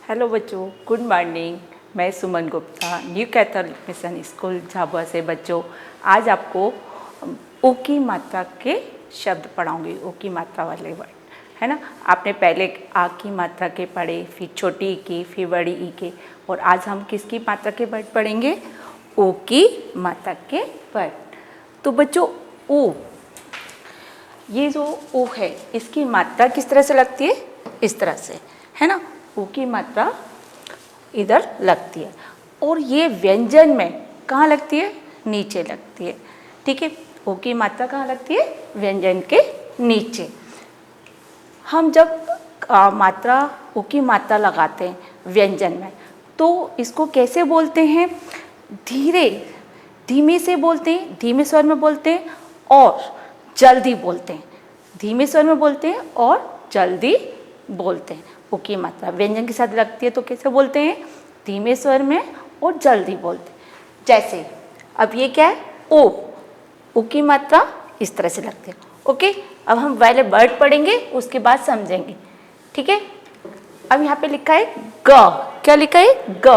Hello बच्चों, good morning. मैं Suman Gupta, new Catholic mission school Jhabua से। बच्चों, आज आपको ओ की मात्रा के शब्द पढ़ाऊंगी। ओ की मात्रा वाले वर्ड, है ना। आपने पहले आ की मात्रा के पढ़े, फिर छोटी ई के, फिर बड़ी ई के, और आज हम किसकी मात्रा के वर्ड पढ़ेंगे? ओ की मात्रा के वर्ड। तो बच्चों, ओ, ये जो ओ है, इसकी मात्रा किस तरह से लगती है? इस तरह से, है ना। ओ की मात्रा इधर लगती है, और ये व्यंजन में कहाँ लगती है? नीचे लगती है, ठीक है। ओ की मात्रा कहाँ लगती है? व्यंजन के नीचे। हम जब मात्रा ओ की मात्रा लगाते हैं व्यंजन में, तो इसको कैसे बोलते हैं? धीमे से बोलते हैं, धीमे स्वर में बोलते हैं और जल्दी बोलते हैं। धीमे स्वर में बोलते हैं और जल्दी बोलते हैं। ओ की मात्रा व्यंजन के साथ लगती है तो कैसे बोलते हैं? धीमे स्वर में और जल्दी बोलते हैं। जैसे अब ये क्या है? ओ। ओ की मात्रा इस तरह से लगती है। ओके, अब हम पहले वर्ड पढ़ेंगे, उसके बाद समझेंगे, ठीक है। अब यहाँ पे लिखा है ग। क्या लिखा है? ग।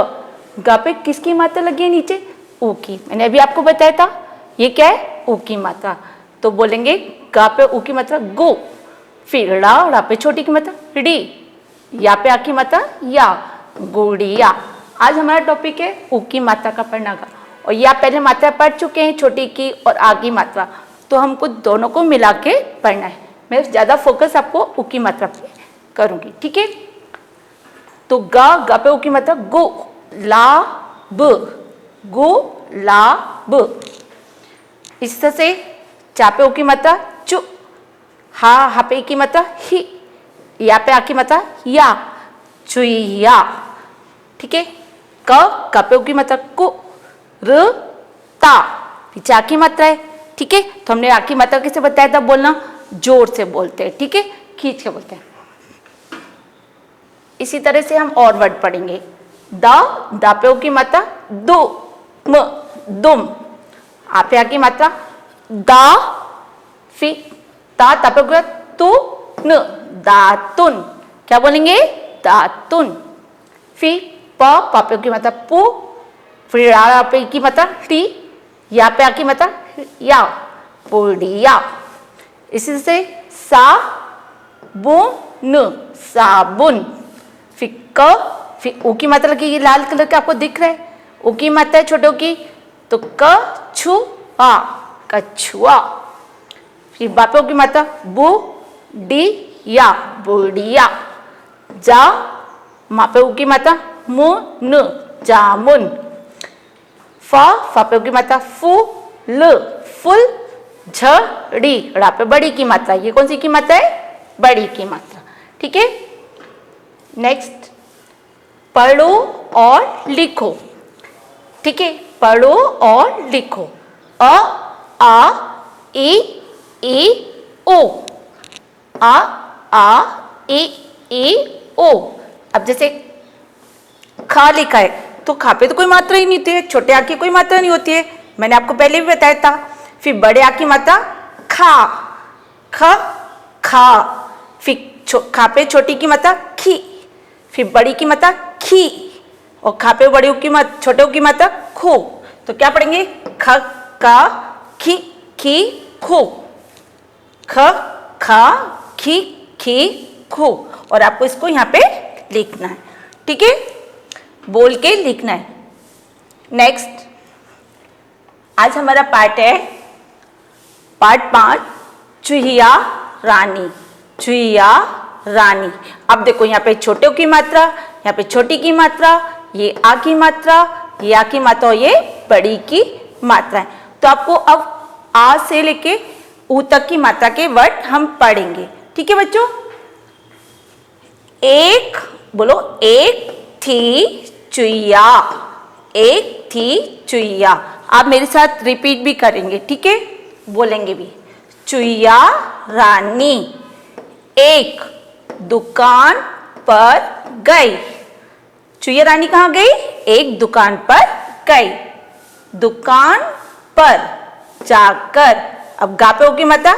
ग पे किसकी मात्रा लगी है नीचे? ओ की। मैंने अभी आपको बताया था, ये क्या है? ओ की मात्रा। तो बोलेंगे ग पे ओ की मात्रा गो। फिर ड़ा पे छोटी की मात्रा डी। या पे आ की मात्रा या, गुड़िया। आज हमारा टॉपिक है ओ की मात्रा का पढ़ना का। और या पहले मात्रा पढ़ चुके हैं, छोटी की और आ की मात्रा, तो हमको दोनों को मिला के पढ़ना है। मैं ज़्यादा फोकस आपको ओ की मात्रा पे करूँगी, ठीक है। तो ग पे ओ की मात्रा गो, ला ब, गो ला ब। इस तरह से चा पे ओ की मात्रा चु, हा पे की मात्रा ही, या पे आ की मात्रा या, चुईया, ठीक है। क पे ओ की मात्रा कु, र ता, पीछे आ की मात्रा है, ठीक है। तो हमने आ की मात्रा कैसे बताया था? बोलना जोर से बोलते हैं, ठीक है, खींच के बोलते हैं। इसी तरह से हम और वर्ड पढ़ेंगे। दा पे ओ की मात्रा दो, म, दुम। आ पे आ की मात्रा दा, फिर ता पे ओ तु न, दातुन। क्या बोलेंगे? दातुन। फिर प पे की मात्रा पु, फिर रा पे की मात्रा टी, या पे आ की मात्रा या, पुड़िया। इसी से सा बु न, साबुन। फिर ओ की मात्रा लगी, ये लाल कलर का आपको दिख रहा है, ओ की मात्रा है छोटों की, तो क छु आ, कछुआ। फिर बापे की मात्रा बु डी या, बुढ़िया। जा मापे की मात्रा मु न, जामुन। फापे की मात्रा फू ल, फुल। झड़ी, ड़ा पे बड़ी की मात्रा, ये कौन सी की मात्रा है? बड़ी की मात्रा, ठीक है। नेक्स्ट, पढ़ो और लिखो, ठीक है। पढ़ो और लिखो। अ आ ई ओ, आ ई ओ। अब जैसे खा लिखा है, तो खा पे तो कोई मात्रा ही नहीं होती है, छोटे आ की कोई मात्रा नहीं होती है, मैंने आपको पहले भी बताया था। फिर बड़े आ की मात्रा खा, ख खा। फिर खा पे छोटी की मात्रा खी, फिर बड़ी की मात्रा खी, और खा पे बड़ी की मात्रा, छोटे की मात्रा खो। तो क्या पढ़ेंगे? ख का खी खी खो, ख खा खी खी खो। और आपको इसको यहाँ पे लिखना है, ठीक है, बोल के लिखना है। नेक्स्ट, आज हमारा पार्ट है पार्ट 5, चुहिया रानी। चुहिया रानी। अब देखो यहाँ पे छोटे की मात्रा, यहाँ पे छोटी की मात्रा, ये आ की मात्रा, ये आ की मात्रा, और ये बड़ी की मात्रा है। तो आपको अब आ से लेके ऊ तक की मात्रा के वर्ड हम पढ़ेंगे, ठीक है बच्चों। एक बोलो, एक थी चुईया, एक थी चुईया। आप मेरे साथ रिपीट भी करेंगे, ठीक है, बोलेंगे भी। चुईया रानी एक दुकान पर गई। चुईया रानी कहाँ गई? एक दुकान पर गई। दुकान पर जाकर, अब गा पे होगी मात्रा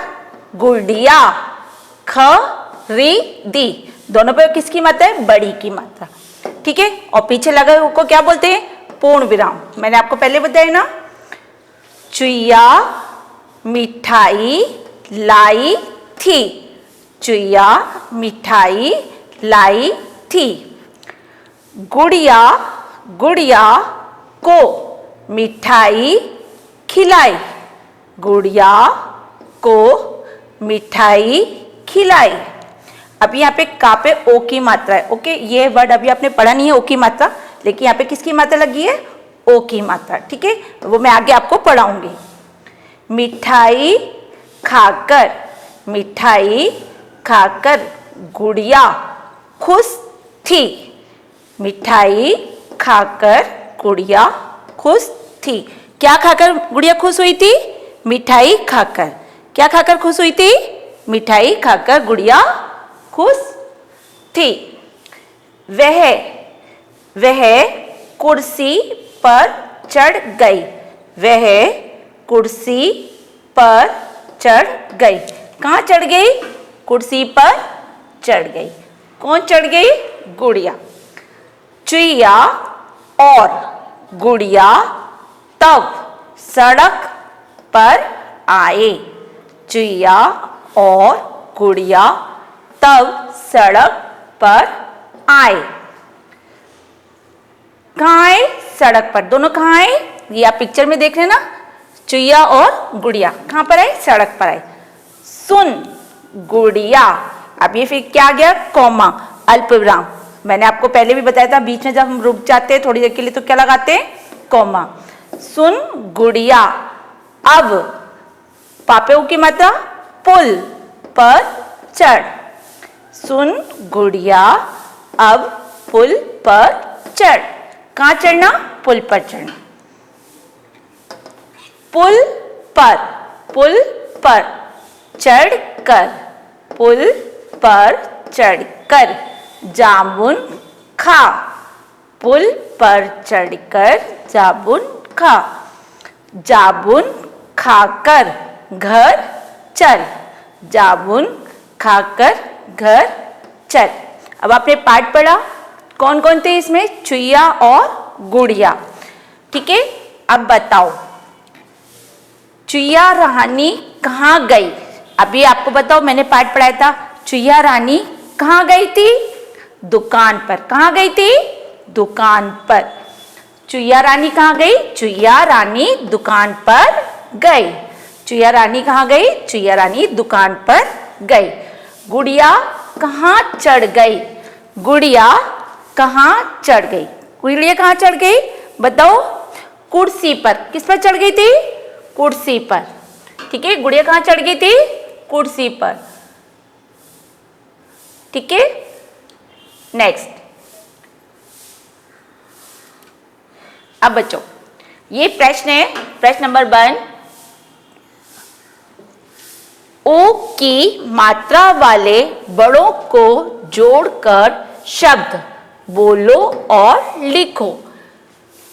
गुड़िया, खरीदी। दोनों पे किसकी मात्रा है? बड़ी की मात्रा। ठीक है, और पीछे लगा हुए को क्या बोलते हैं, पूर्ण विराम। मैंने आपको पहले बताया ना, चुईया मिठाई लाई थी, चुईया मिठाई लाई थी। गुड़िया गुड़िया को मिठाई खिलाई, गुड़िया को मिठाई खिलाई। अब यहाँ पे का पे ओ की मात्रा है, ओके, ये वर्ड अभी आपने पढ़ा नहीं है ओ की मात्रा, लेकिन यहाँ पे किसकी मात्रा लगी है, ओ की मात्रा, ठीक है, वो मैं आगे आपको पढ़ाऊंगी। मिठाई खाकर, मिठाई खाकर गुड़िया खुश थी, मिठाई खाकर गुड़िया खुश थी। क्या खाकर गुड़िया खुश हुई थी, मिठाई खाकर। क्या खाकर खुश हुई थी, मिठाई खाकर गुड़िया खुश थी। वह कुर्सी पर चढ़ गई, वह कुर्सी पर चढ़ गई। कहाँ चढ़ गई, कुर्सी पर चढ़ गई। कौन चढ़ गई, गुड़िया। चुईया और गुड़िया तब सड़क पर आए, चुईया और गुड़िया तब सड़क पर आए। कहाँ आए, सड़क पर। दोनों कहाँ आए, ये आप पिक्चर में देख रहे हैं ना, चुईया और गुड़िया कहाँ पर आए, सड़क पर आए। सुन गुड़िया, अब ये फिर क्या आ गया, कॉमा, अल्प विराम। मैंने आपको पहले भी बताया था, बीच में जब हम रुक जाते हैं थोड़ी देर के लिए तो क्या लगाते हैं, कॉमा। सुन गुड़िया, अब पापे की मात्रा, पुल पर चढ़। सुन गुड़िया, अब पुल पर चढ़। कहाँ चढ़ना, पुल पर चढ़ना। पुल पर चढ़कर, पुल पर चढ़कर जामुन खा, पुल पर चढ़कर जामुन खा। जामुन खाकर घर चल, जामुन खाकर घर चल। अब आपने पाठ पढ़ा, कौन कौन थे इसमें, चुईया और गुड़िया, ठीक है। अब बताओ चुईया रानी कहाँ गई। अभी आपको बताओ, मैंने पाठ पढ़ाया था, चुईया रानी कहाँ गई थी, दुकान पर। कहाँ गई थी, दुकान पर। चुईया रानी कहाँ गई, चुईया रानी दुकान पर गई। चुईया रानी कहाँ गई, चुईया रानी दुकान पर गई। गुड़िया कहाँ चढ़ गई, गुड़िया कहाँ चढ़ गई। गुड़िया कहाँ चढ़ गई, बताओ, कुर्सी पर। किस पर चढ़ गई थी, कुर्सी पर, ठीक है। गुड़िया कहाँ चढ़ गई थी, कुर्सी पर, ठीक है। नेक्स्ट, अब बच्चों ये प्रश्न है, प्रश्न नंबर 1। ओ की मात्रा वाले बड़ों को जोड़कर शब्द बोलो और लिखो।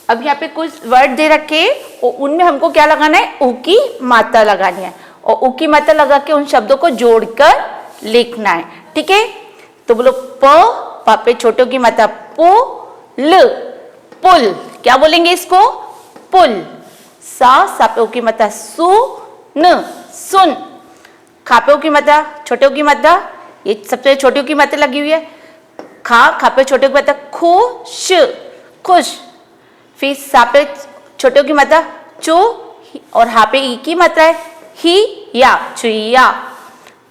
अब यहाँ पे कुछ वर्ड दे रखे और उनमें हमको क्या लगाना है, ओ की मात्रा लगानी है, और ओ की मात्रा लगा के उन शब्दों को जोड़कर लिखना है, ठीक है। तो बोलो, प पापे छोटों की मात्रा पो ल, पुल। क्या बोलेंगे इसको, पुल। सा सापे की मात्रा सु न, सुन। खापे की मात्रा, छोटे की मात्रा, ये सबसे छोटी की मात्रा लगी हुई है, खा खापे छोटे की मात्रा खुश, खुश। फिर सापे छोटे की मात्रा चो, और हापे ई की मात्रा है ही या, चुईया।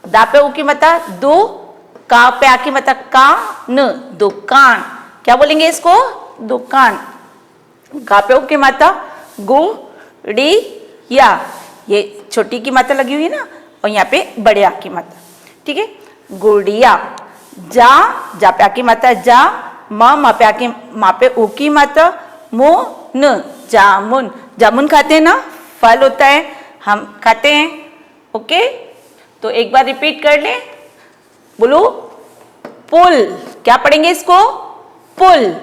दापे ऊ की मात्रा दो, का पे आ की मात्रा का न, दुकान। क्या बोलेंगे इसको, दुकान। गा पे ऊ की मात्रा गु डी या, ये छोटी की मात्रा लगी हुई है ना, और यहाँ पे बड़े आ की मात्रा, ठीक है। गुड़िया। जा जा पे आ की मात्रा जा, मा पे आ की, मा पे ऊ की मात्रा मो न, जामुन। जामुन खाते हैं ना, फल होता है, हम खाते हैं, ओके। तो एक बार रिपीट कर ले, बोलो, पुल। क्या पढ़ेंगे इसको, पुल।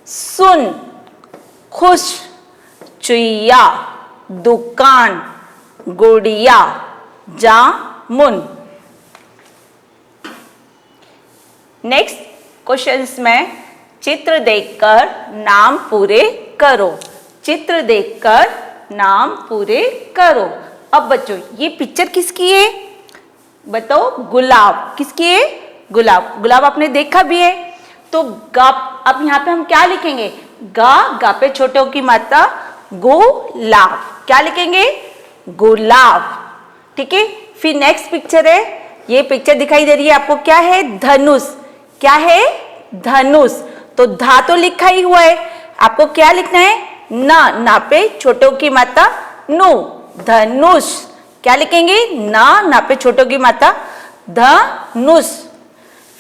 सुन, खुश। चुईया, दुकान। गुड़िया, जामुन। नेक्स्ट क्वेश्चंस में चित्र देखकर नाम पूरे करो, चित्र देखकर नाम पूरे करो। अब बच्चों ये पिक्चर किसकी है बताओ? गुलाब। किसकी है? गुलाब। गुलाब आपने देखा भी है। तो गा, अब यहाँ पे हम क्या लिखेंगे? गा पे छोटे की मात्रा गुलाब। क्या लिखेंगे? गुलाब। ठीक है। फिर नेक्स्ट पिक्चर है, ये पिक्चर दिखाई दे रही है आपको, क्या है? धनुष। क्या है? धनुष। तो धा तो लिखा ही हुआ है, आपको क्या लिखना है? ना पे छोटों की मात्रा नु, धनुष। क्या लिखेंगे? ना पे छोटों की मात्रा धनुष।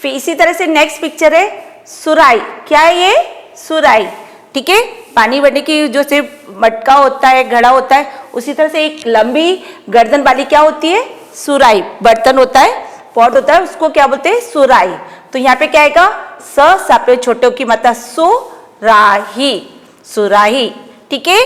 फिर इसी तरह से नेक्स्ट पिक्चर है सुराई। क्या है ये? सुराई। ठीक है। पानी भरने की जो से मटका होता है, घड़ा होता है, उसी तरह से एक लंबी गर्दन वाली क्या होती है? सुराई। बर्तन होता है, पॉट होता है, उसको क्या बोलते हैं? सुराई। तो यहाँ पे क्या आएगा? सापे छोटों की मात्रा सुराही, सुराही। ठीक है।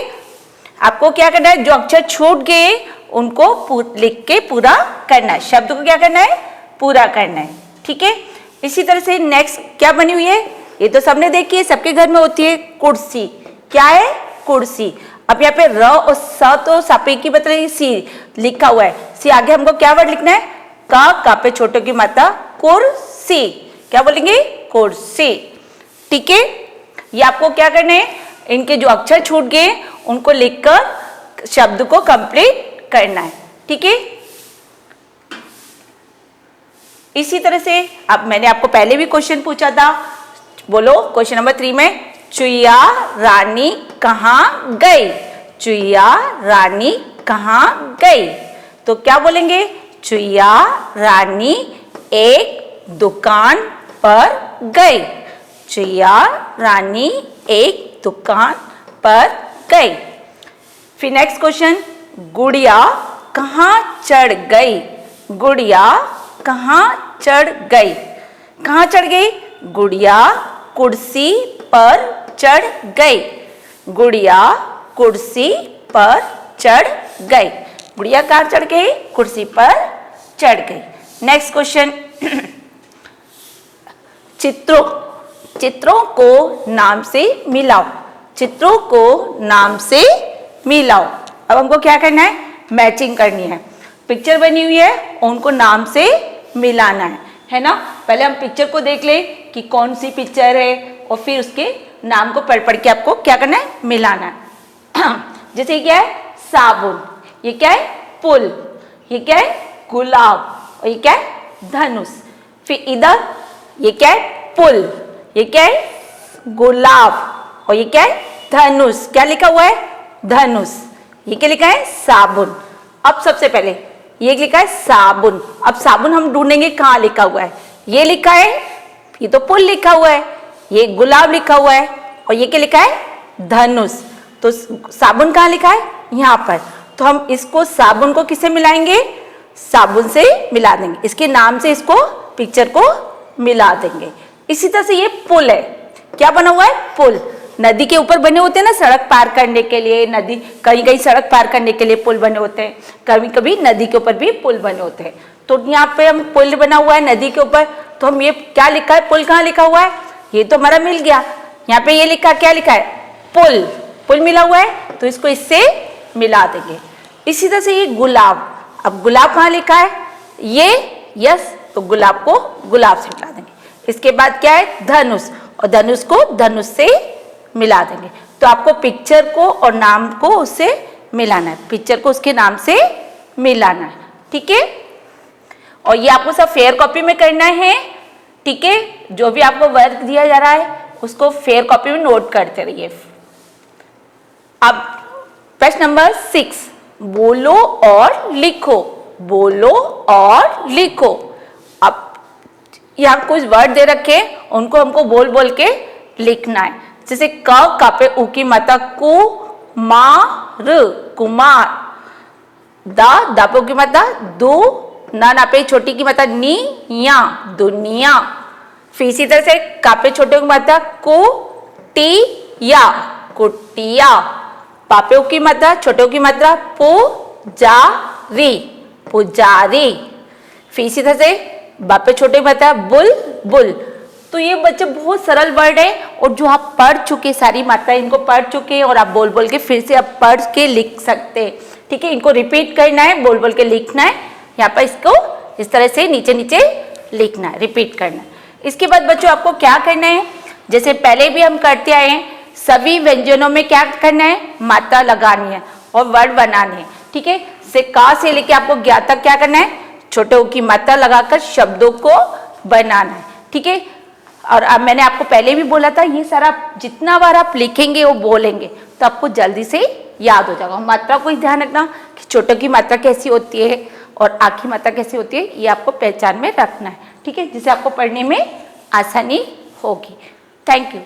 आपको क्या करना है? जो अक्षर छूट गए उनको लिख के पूरा करना है, शब्द को क्या करना है? पूरा करना है। ठीक है। इसी तरह से नेक्स्ट क्या बनी हुई है? ये तो सबने देखी है, सबके घर में होती है, कुर्सी। क्या है? कुर्सी। अब यहाँ पे र और स तो सापे की मतलब सी लिखा हुआ है, सी आगे हमको क्या वर्ड लिखना है? का पे छोटों की मात्रा कुर्सी। क्या बोलेंगे? कुर्सी। ठीक है। ये आपको क्या करना है? इनके जो अक्षर छूट गए उनको लिखकर शब्द को कंप्लीट करना है। ठीक है। इसी तरह से अब मैंने आपको पहले भी क्वेश्चन पूछा था, बोलो क्वेश्चन नंबर 3 में, चुईया रानी कहाँ गई? चुईया रानी कहाँ गई? तो क्या बोलेंगे? चुईया रानी एक दुकान पर गई। चुईया रानी एक दुकान पर गई। फिर नेक्स्ट क्वेश्चन, गुड़िया कहाँ चढ़ गई? गुड़िया कहाँ चढ़ गई? कहाँ चढ़ गई? गुड़िया कुर्सी पर चढ़ गई। गुड़िया कुर्सी पर चढ़ गई। गुड़िया कहाँ चढ़ गई? कुर्सी पर चढ़ गई। नेक्स्ट क्वेश्चन, चित्रों को नाम से मिलाओ। चित्रों को नाम से मिलाओ। अब हमको क्या करना है? मैचिंग करनी है। पिक्चर बनी हुई है, उनको नाम से मिलाना है ना। पहले हम पिक्चर को देख लें कि कौन सी पिक्चर है और फिर उसके नाम को पढ़ के आपको क्या करना है? मिलाना है। जैसे क्या है? साबुन। ये क्या है? पुल। ये क्या है? गुलाब। और ये क्या है? धनुष। फिर इधर ये क्या है? पुल। ये क्या है? गुलाब। और ये क्या है? धनुष। क्या लिखा हुआ है? धनुष। ये क्या लिखा है? साबुन। अब सबसे पहले ये लिखा है साबुन। अब साबुन हम ढूंढेंगे कहाँ लिखा हुआ है। ये लिखा है, ये तो पुल लिखा हुआ है, ये गुलाब लिखा हुआ है, और ये क्या लिखा है? धनुष। तो साबुन कहाँ लिखा है? यहाँ पर। तो हम इसको साबुन को किससे मिलाएंगे? साबुन से मिला देंगे। इसके नाम से इसको पिक्चर को मिला देंगे। इसी तरह से ये पुल है। क्या बना हुआ है? पुल। नदी के ऊपर बने होते हैं ना, सड़क पार करने के लिए। नदी कहीं कहीं सड़क पार करने के लिए पुल बने होते हैं, कभी कभी नदी के ऊपर भी पुल बने होते हैं। तो यहाँ पे हम पुल बना हुआ है नदी के ऊपर, तो हम ये क्या लिखा है? पुल कहाँ लिखा हुआ है? ये तो हमारा मिल गया। यहाँ पे ये लिखा, क्या लिखा है? पुल। पुल मिला हुआ है, तो इसको इससे मिला देंगे। इसी तरह से ये गुलाब। अब गुलाब कहाँ लिखा है? ये यस, तो गुलाब को गुलाब से मिला देंगे। इसके बाद क्या है? धनुष। और धनुष को धनुष से मिला देंगे। तो आपको पिक्चर को और नाम को उससे मिलाना है, पिक्चर को उसके नाम से मिलाना है। ठीक है। और ये आपको सब फेयर कॉपी में करना है। ठीक है। जो भी आपको वर्क दिया जा रहा है उसको फेयर कॉपी में नोट करते रहिए। अब प्रश्न नंबर 6, बोलो और लिखो। बोलो और लिखो। अब यहाँ कुछ वर्ड दे रखे, उनको हमको बोल बोल के लिखना है। जैसे क पे उ की मात्रा कु, मा र, कुमार। दा पे उ की मात्रा दु, ना पे छोटी की मात्रा नी, या, दुनिया। फिर इसी तरह से का पे छोटे की मात्रा कु, टी, या, कुटिया। पापे की मात्रा छोटे की मात्रा पु, जा, री, पुजारी। फिर इसी तरह से बापे छोटे की मात्रा बुल, बुल। तो ये बच्चे बहुत सरल वर्ड है और जो आप पढ़ चुके, सारी मात्राएं इनको पढ़ चुके हैं और आप बोल बोल के फिर से आप पढ़ के लिख सकते हैं। ठीक है, इनको रिपीट करना है, बोल बोल के लिखना है। यहाँ पर इसको इस तरह से नीचे नीचे लिखना है, रिपीट करना है। इसके बाद बच्चों आपको क्या करना है, जैसे पहले भी हम करते आए हैं, सभी व्यंजनों में क्या करना है, मात्रा लगानी है और वर्ड बनाने हैं। ठीक है, से का से लेके आपको ज्ञा तक क्या करना है, छोटे ऊ की मात्रा लगाकर शब्दों को बनाना है। ठीक है, और अब मैंने आपको पहले भी बोला था, ये सारा जितना बार आप लिखेंगे वो बोलेंगे तो आपको जल्दी से याद हो जाएगा। मात्रा को ही ध्यान रखना कि छोटों की मात्रा कैसी होती है और आ की मात्रा कैसी होती है, ये आपको पहचान में रखना है। ठीक है, जिससे आपको पढ़ने में आसानी होगी। Thank you.